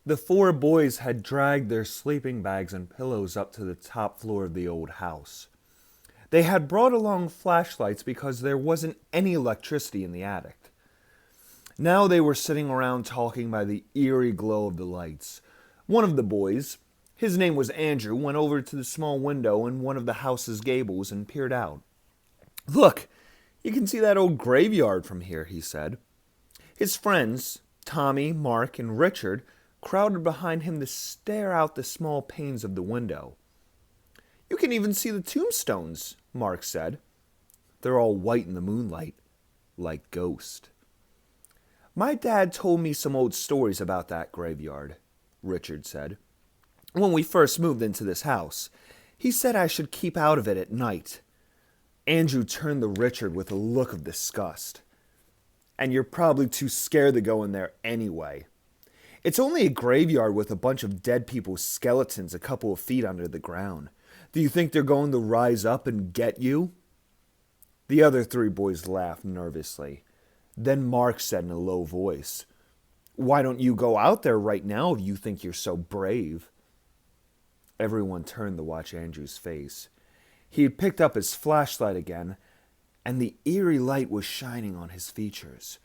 The four boys had dragged their sleeping bags and pillows up to the top floor of the old house. They had brought along flashlights because there wasn't any electricity in the attic. Now they were sitting around talking by the eerie glow of the lights. One of the boys, his name was Andrew, went over to the small window in one of the house's gables and peered out. "Look, you can see that old graveyard from here," he said. His friends, Tommy, Mark, and Richard, crowded behind him to stare out the small panes of the window. "You can even see the tombstones," Mark said. "They're all white in the moonlight, like ghosts." "My dad told me some old stories about that graveyard," Richard said. "When we first moved into this house, he said I should keep out of it at night." Andrew turned to Richard with a look of disgust. "And you're probably too scared to go in there anyway. It's only a graveyard with a bunch of dead people's skeletons a couple of feet under the ground. Do you think they're going to rise up and get you?" The other three boys laughed nervously. Then Mark said in a low voice, "Why don't you go out there right now if you think you're so brave?" Everyone turned to watch Andrew's face. He had picked up his flashlight again, and the eerie light was shining on his features.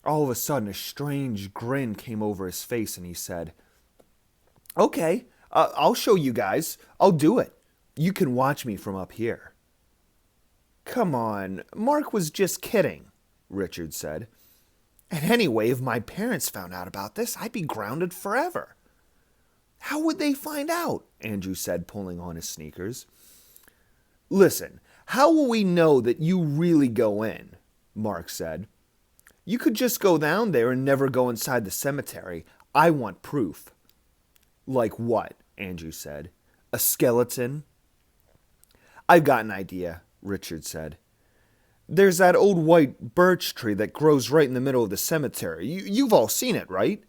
All of a sudden, a strange grin came over his face, and he said, "Okay, I'll show you guys. I'll do it. You can watch me from up here." "Come on, Mark was just kidding," Richard said. "And anyway, if my parents found out about this, I'd be grounded forever." "How would they find out?" Andrew said, pulling on his sneakers. "Listen, how will we know that you really go in?" Mark said. "You could just go down there and never go inside the cemetery. I want proof." "Like what?" Andrew said. "A skeleton?" "I've got an idea," Richard said. "There's that old white birch tree that grows right in the middle of the cemetery. You've all seen it, right?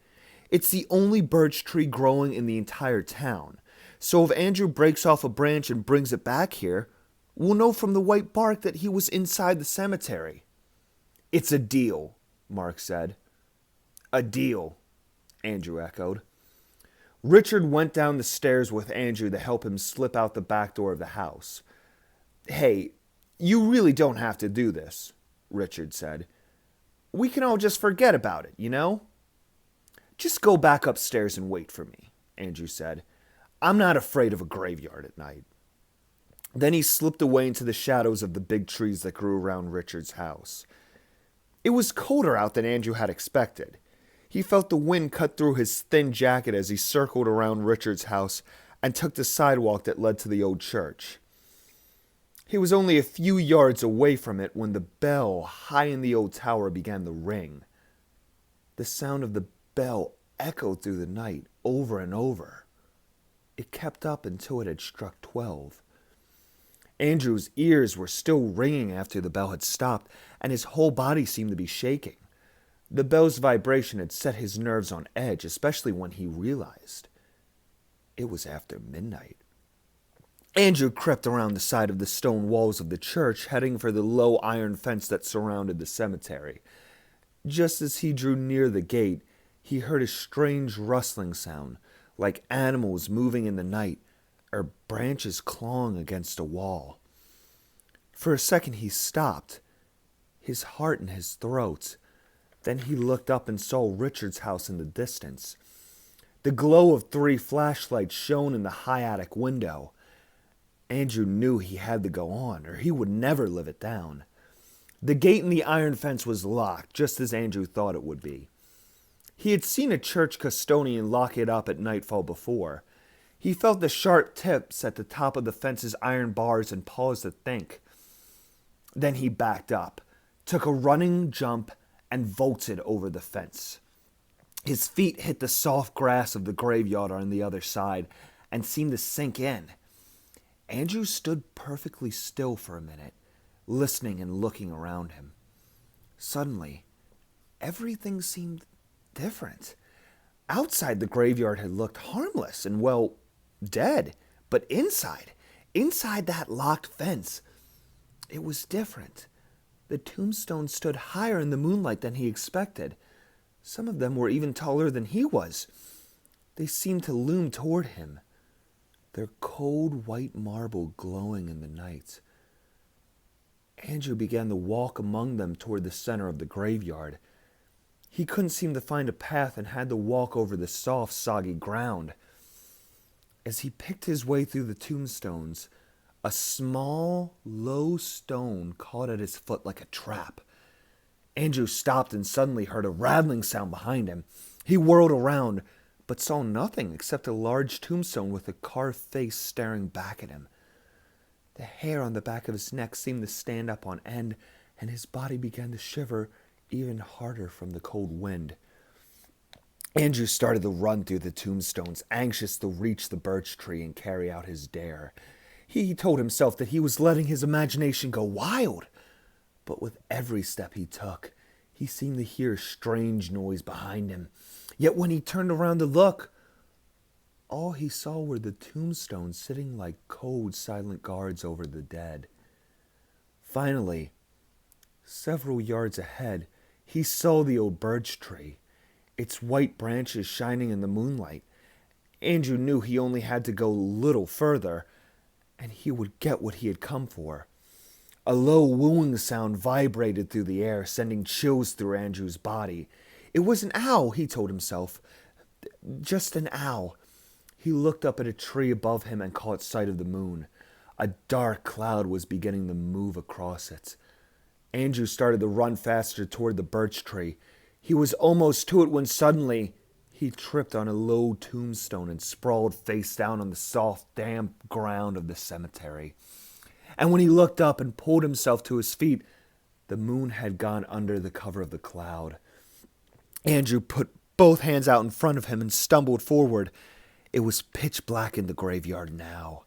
It's the only birch tree growing in the entire town. So if Andrew breaks off a branch and brings it back here, we'll know from the white bark that he was inside the cemetery." "It's a deal," Mark said. "A deal," Andrew echoed. Richard went down the stairs with Andrew to help him slip out the back door of the house. "Hey, you really don't have to do this," Richard said. "We can all just forget about it, you know?" "Just go back upstairs and wait for me," Andrew said. "I'm not afraid of a graveyard at night." Then he slipped away into the shadows of the big trees that grew around Richard's house. It was colder out than Andrew had expected. He felt the wind cut through his thin jacket as he circled around Richard's house and took the sidewalk that led to the old church. He was only a few yards away from it when the bell high in the old tower began to ring. The sound of the bell echoed through the night over and over. It kept up until it had struck 12. Andrew's ears were still ringing after the bell had stopped, and his whole body seemed to be shaking. The bell's vibration had set his nerves on edge, especially when he realized it was after midnight. Andrew crept around the side of the stone walls of the church, heading for the low iron fence that surrounded the cemetery. Just as he drew near the gate, he heard a strange rustling sound, like animals moving in the night, or branches clawing against a wall. For a second he stopped, his heart in his throat. Then he looked up and saw Richard's house in the distance. The glow of 3 flashlights shone in the high attic window. Andrew knew he had to go on, or he would never live it down. The gate in the iron fence was locked, just as Andrew thought it would be. He had seen a church custodian lock it up at nightfall before. He felt the sharp tips at the top of the fence's iron bars and paused to think. Then he backed up, took a running jump, and vaulted over the fence. His feet hit the soft grass of the graveyard on the other side and seemed to sink in. Andrew stood perfectly still for a minute, listening and looking around him. Suddenly, everything seemed different. Outside, the graveyard had looked harmless and, well, dead. But inside that locked fence, it was different. The tombstones stood higher in the moonlight than he expected. Some of them were even taller than he was. They seemed to loom toward him, their cold white marble glowing in the night. Andrew began to walk among them toward the center of the graveyard. He couldn't seem to find a path and had to walk over the soft, soggy ground. As he picked his way through the tombstones, a small, low stone caught at his foot like a trap. Andrew stopped and suddenly heard a rattling sound behind him. He whirled around, but saw nothing except a large tombstone with a carved face staring back at him. The hair on the back of his neck seemed to stand up on end, and his body began to shiver even harder from the cold wind. Andrew started to run through the tombstones, anxious to reach the birch tree and carry out his dare. He told himself that he was letting his imagination go wild. But with every step he took, he seemed to hear a strange noise behind him. Yet when he turned around to look, all he saw were the tombstones sitting like cold, silent guards over the dead. Finally, several yards ahead, he saw the old birch tree, its white branches shining in the moonlight. Andrew knew he only had to go a little further, and he would get what he had come for. A low wooing sound vibrated through the air, sending chills through Andrew's body. It was an owl, he told himself. Just an owl. He looked up at a tree above him and caught sight of the moon. A dark cloud was beginning to move across it. Andrew started to run faster toward the birch tree. He was almost to it when suddenly he tripped on a low tombstone and sprawled face down on the soft, damp ground of the cemetery. And when he looked up and pulled himself to his feet, the moon had gone under the cover of the cloud. Andrew put both hands out in front of him and stumbled forward. It was pitch black in the graveyard now.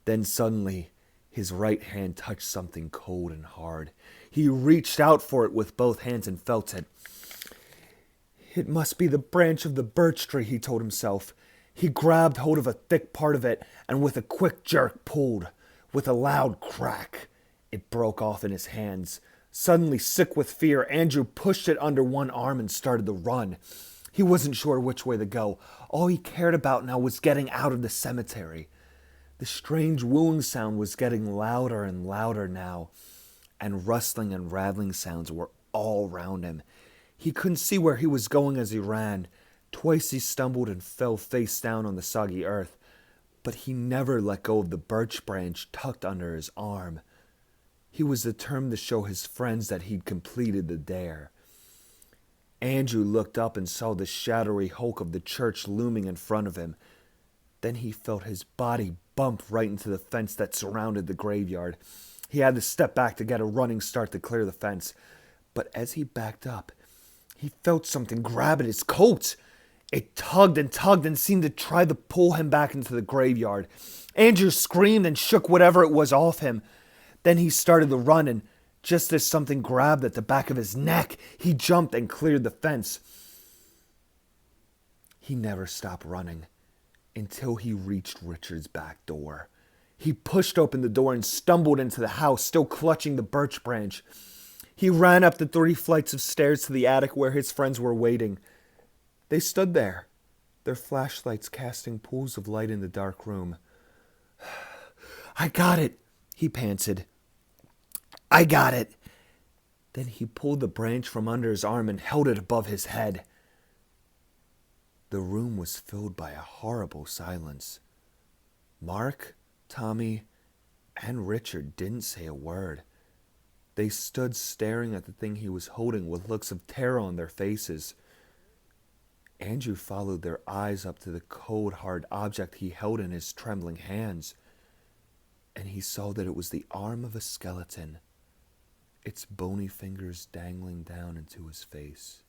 Then suddenly, his right hand touched something cold and hard. He reached out for it with both hands and felt it. It must be the branch of the birch tree, he told himself. He grabbed hold of a thick part of it and with a quick jerk pulled. With a loud crack, it broke off in his hands. Suddenly sick with fear, Andrew pushed it under one arm and started to run. He wasn't sure which way to go. All he cared about now was getting out of the cemetery. The strange wooing sound was getting louder and louder now, and rustling and rattling sounds were all around him. He couldn't see where he was going as he ran. Twice he stumbled and fell face down on the soggy earth, but he never let go of the birch branch tucked under his arm. He was determined to show his friends that he'd completed the dare. Andrew looked up and saw the shadowy hulk of the church looming in front of him. Then he felt his body bump right into the fence that surrounded the graveyard. He had to step back to get a running start to clear the fence. But as he backed up, he felt something grab at his coat. It tugged and seemed to try to pull him back into the graveyard. Andrew screamed and shook whatever it was off him. Then he started to run, and just as something grabbed at the back of his neck, he jumped and cleared the fence. He never stopped running until he reached Richard's back door. He pushed open the door and stumbled into the house, still clutching the birch branch. He ran up the 3 flights of stairs to the attic where his friends were waiting. They stood there, their flashlights casting pools of light in the dark room. "I got it," he panted. "I got it." Then he pulled the branch from under his arm and held it above his head. The room was filled by a horrible silence. Mark, Tommy, and Richard didn't say a word. They stood staring at the thing he was holding with looks of terror on their faces. Andrew followed their eyes up to the cold, hard object he held in his trembling hands, and he saw that it was the arm of a skeleton, its bony fingers dangling down into his face.